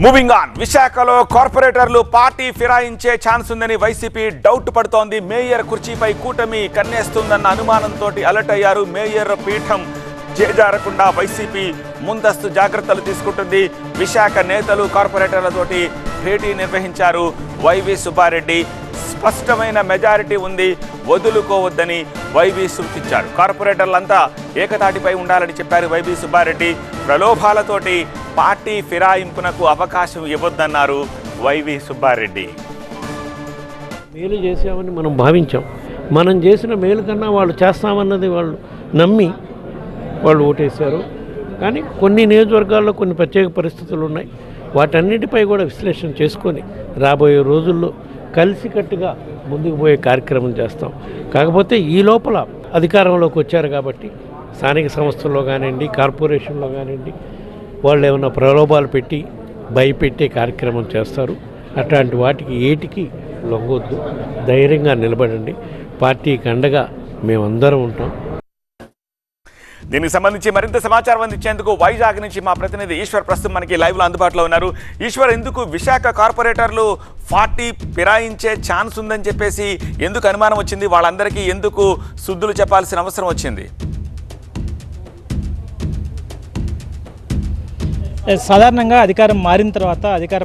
Moving on, విశాఖలో కార్పొరేటర్లు party ఫిరాయించే chance ఉందని వైసీపీ డౌట్ పడుతోంది. మేయర్ కుర్చీపై కూటమి కన్నేస్తుందన్న అనుమానంతో అలర్ట్ అయ్యారు. మేయర్ పీఠం చేజారకుండా వైసీపీ ముందస్తు జాగ్రత్తలు తీసుకుంటుంది. విశాఖ నేతలు కార్పొరేటర్లతోటి భేటీ నిర్వహించారు. వైవి సుబ్బారెడ్డి స్పష్టమైన మెజారిటీ ఉంది, వదులుకోవద్దని వైవి సూచించారు. కార్పొరేటర్లంతా ఏకతాటిపై ఉండాలని చెప్పారు వైవి సుబ్బారెడ్డి. ప్రలోభాలతోటి పార్టీ ఫిరాయింపునకు అవకాశం ఇవ్వొద్దన్నారు వైవి సుబ్బారెడ్డి. మేలు చేసామని మనం భావించాం. మనం చేసిన మేలు కన్నా వాళ్ళు చేస్తామన్నది వాళ్ళు నమ్మి వాళ్ళు ఓటేశారు. కానీ కొన్ని నియోజకవర్గాల్లో కొన్ని ప్రత్యేక పరిస్థితులు ఉన్నాయి. వాటన్నిటిపై కూడా విశ్లేషణ చేసుకొని రాబోయే రోజుల్లో కలిసికట్టుగా ముందుకు పోయే కార్యక్రమం చేస్తాం. కాకపోతే ఈ లోపల అధికారంలోకి వచ్చారు కాబట్టి స్థానిక సంస్థల్లో కానివ్వండి, కార్పొరేషన్లో కానివ్వండి, వాళ్ళు ఏమైనా ప్రలోభాలు పెట్టి భయపెట్టే కార్యక్రమం చేస్తారు. అట్లాంటి వాటికి ఏటికి లొంగొద్దు, ధైర్యంగా నిలబడండి. పార్టీకి అండగా మేమందరం ఉంటాం. దీనికి సంబంధించి మరింత సమాచారం అందించేందుకు వైజాగ్ నుంచి మా ప్రతినిధి ఈశ్వర్ ప్రస్తుతం మనకి లైవ్లో అందుబాటులో ఉన్నారు. ఈశ్వర్, ఎందుకు విశాఖ కార్పొరేటర్లు పార్టీ ఫిరాయించే ఛాన్స్ ఉందని చెప్పేసి ఎందుకు అనుమానం వచ్చింది? వాళ్ళందరికీ ఎందుకు శుద్ధులు చెప్పాల్సిన అవసరం వచ్చింది? సాధారణంగా అధికారం మారిన తర్వాత అధికార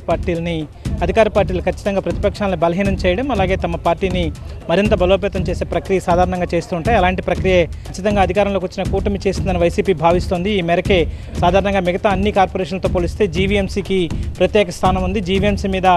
పార్టీలు ఖచ్చితంగా ప్రతిపక్షాలను బలహీనం చేయడం, అలాగే తమ పార్టీని మరింత బలోపేతం చేసే ప్రక్రియ సాధారణంగా చేస్తుంటాయి. అలాంటి ప్రక్రియ ఖచ్చితంగా అధికారంలోకి వచ్చిన కూటమి చేస్తుందని వైసీపీ భావిస్తోంది. ఈ మేరకే సాధారణంగా మిగతా అన్ని కార్పొరేషన్లతో పోలిస్తే జీవీఎంసీకి ప్రత్యేక స్థానం ఉంది. జీవీఎంసీ మీద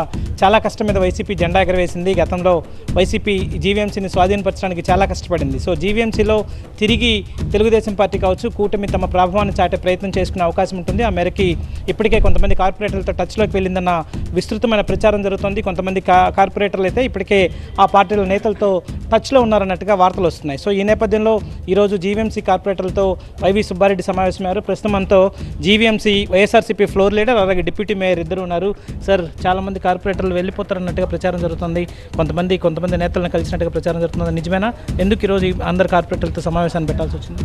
చాలా కష్టం మీద వైసీపీ జెండా ఎగరవేసింది. గతంలో వైసీపీ జీవీఎంసీని స్వాధీనపరచడానికి చాలా కష్టపడింది. సో జీవీఎంసీలో తిరిగి తెలుగుదేశం పార్టీ కావచ్చు, కూటమి తమ ప్రభావాన్ని చాటే ప్రయత్నం చేసుకునే అవకాశం ఉంటుంది. ఆ మేరకి ఇప్పటికే కొంతమంది కార్పొరేటర్లతో టచ్లోకి వెళ్ళిందన్న విస్తృతమైన ప్రచారం జరుగుతోంది. కొంతమంది కార్పొరేటర్లు అయితే ఇప్పటికే ఆ పార్టీల నేతలతో టచ్లో ఉన్నారన్నట్టుగా వార్తలు వస్తున్నాయి. సో ఈ నేపథ్యంలో ఈరోజు జీవీఎంసీ కార్పొరేటర్లతో వైవి సుబ్బారెడ్డి సమావేశమయ్యారు. ప్రస్తుతం మనతో జీవీఎంసీ వైఎస్ఆర్సీపీ ఫ్లోర్ లీడర్ అలాగే డిప్యూటీ మేయర్ ఇద్దరు ఉన్నారు. సార్, చాలామంది కార్పొరేటర్లు వెళ్ళిపోతారన్నట్టుగా ప్రచారం జరుగుతుంది. కొంతమంది నేతలను కలిసినట్టుగా ప్రచారం జరుగుతుంది. నిజమేనా? ఎందుకు ఈరోజు అందరు కార్పొరేటర్లతో సమావేశాన్ని పెట్టాల్సి వచ్చింది?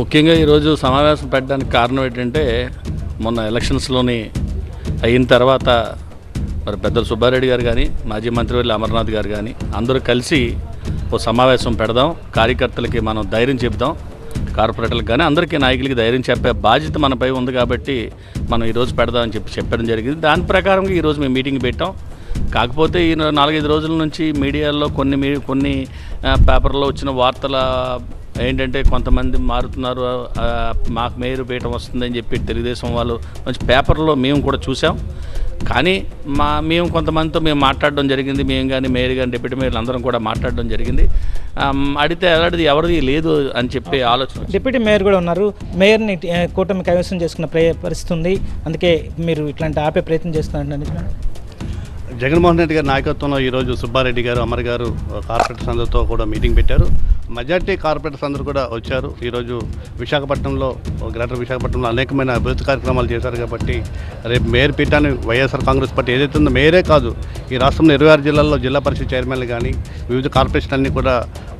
ముఖ్యంగా ఈరోజు సమావేశం పెట్టడానికి కారణం ఏంటంటే, మొన్న ఎలక్షన్స్లోని అయిన తర్వాత మరి పెద్దలు సుబ్బారెడ్డి గారు కానీ, మాజీ మంత్రివర్యులు అమర్నాథ్ గారు కానీ అందరూ కలిసి ఓ సమావేశం పెడదాం, కార్యకర్తలకి మనం ధైర్యం చెప్దాం, కార్పొరేటర్లకు కానీ అందరికీ నాయకులకి ధైర్యం చెప్పే బాధ్యత మనపై ఉంది కాబట్టి మనం ఈరోజు పెడదామని చెప్పడం జరిగింది. దాని ప్రకారంగా ఈరోజు మేము మీటింగ్ పెట్టాం. కాకపోతే ఈ 4-5 రోజుల నుంచి మీడియాలో కొన్ని పేపర్లో వచ్చిన వార్తల ఏంటంటే, కొంతమంది మారుతున్నారు, మాకు మేయర్ పీఠం వస్తుందని చెప్పి తెలుగుదేశం వాళ్ళు మంచి పేపర్లో మేము కూడా చూసాం. కానీ మేము కొంతమందితో మేము మాట్లాడడం జరిగింది. మేము కానీ మేయర్ కానీ డిప్యూటీ మేయర్లు అందరం కూడా మాట్లాడడం జరిగింది. అడిగితే అలాంటిది ఎవరిది లేదు అని చెప్పి ఆలోచన. డిప్యూటీ మేయర్ కూడా ఉన్నారు. మేయర్ని కూటమి కైవసం చేసుకున్న పరిస్థితి ఉంది. అందుకే మీరు ఇట్లాంటి ఆపే ప్రయత్నం చేస్తున్నారు. జగన్మోహన్ రెడ్డి గారి నాయకత్వంలో ఈరోజు సుబ్బారెడ్డి గారు, అమర్ గారు కార్పొరేటర్స్ అందరితో కూడా మీటింగ్ పెట్టారు. మెజార్టీ కార్పొరేటర్స్ అందరూ కూడా వచ్చారు. ఈరోజు విశాఖపట్నంలో, గ్రేటర్ విశాఖపట్నంలో అనేకమైన అభివృద్ధి కార్యక్రమాలు చేశారు కాబట్టి రేపు మేయర్ పీఠాన్ని వైఎస్ఆర్ కాంగ్రెస్ పార్టీ ఏదైతే ఉందో, మేయరే కాదు ఈ రాష్ట్రంలో 26 జిల్లాల్లో జిల్లా పరిషత్ చైర్మన్లు కానీ వివిధ కార్పొరేషన్ అన్నీ కూడా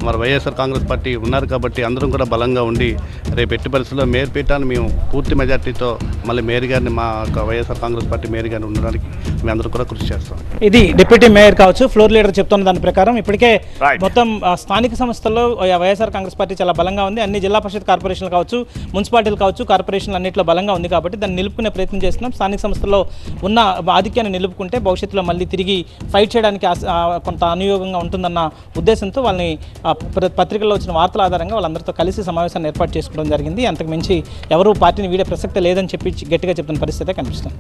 మరి వైఎస్ఆర్ కాంగ్రెస్ పార్టీ ఉన్నారు కాబట్టి అందరం కూడా బలంగా ఉండి రేపు ఎట్టి పరిస్థితుల్లో మేయర్ పీఠాన్ని మేము పూర్తి మెజార్టీతో మళ్ళీ మేయర్ గారిని, మా వైఎస్ఆర్ కాంగ్రెస్ పార్టీ మేయర్ గారిని ఉండడానికి మేము అందరూ కూడా కృషి చేస్తాం. ఇది డిప్యూటీ మేయర్ కావచ్చు, ఫ్లోర్ లీడర్ చెప్తున్న దాని ప్రకారం ఇప్పటికే మొత్తం స్థానిక సంస్థల్లో వైఎస్ఆర్ కాంగ్రెస్ పార్టీ చాలా బలంగా ఉంది. అన్ని జిల్లా పరిషత్ కార్పొరేషన్లు కావచ్చు, మున్సిపాలిటీలు కావచ్చు, కార్పొరేషన్లు అన్నింటిలో బలంగా ఉంది కాబట్టి దాన్ని నిలుపుకునే ప్రయత్నం చేస్తున్నాం. స్థానిక సంస్థల్లో ఉన్న ఆధిక్యాన్ని నిలుపుకుంటే భవిష్యత్తులో మళ్ళీ తిరిగి ఫైట్ చేయడానికి కొంత అనుయోగంగా ఉంటుందన్న ఉద్దేశంతో వాళ్ళని పత్రికల్లో వచ్చిన వార్తల ఆధారంగా వాళ్ళందరితో కలిసి సమావేశాన్ని ఏర్పాటు చేసుకోవడం జరిగింది. అంతకు మించి ఎవరు పార్టీని వీడే ప్రసక్తి లేదని చెప్పి గట్టిగా చెప్తున్న పరిస్థితి కనిపిస్తుంది.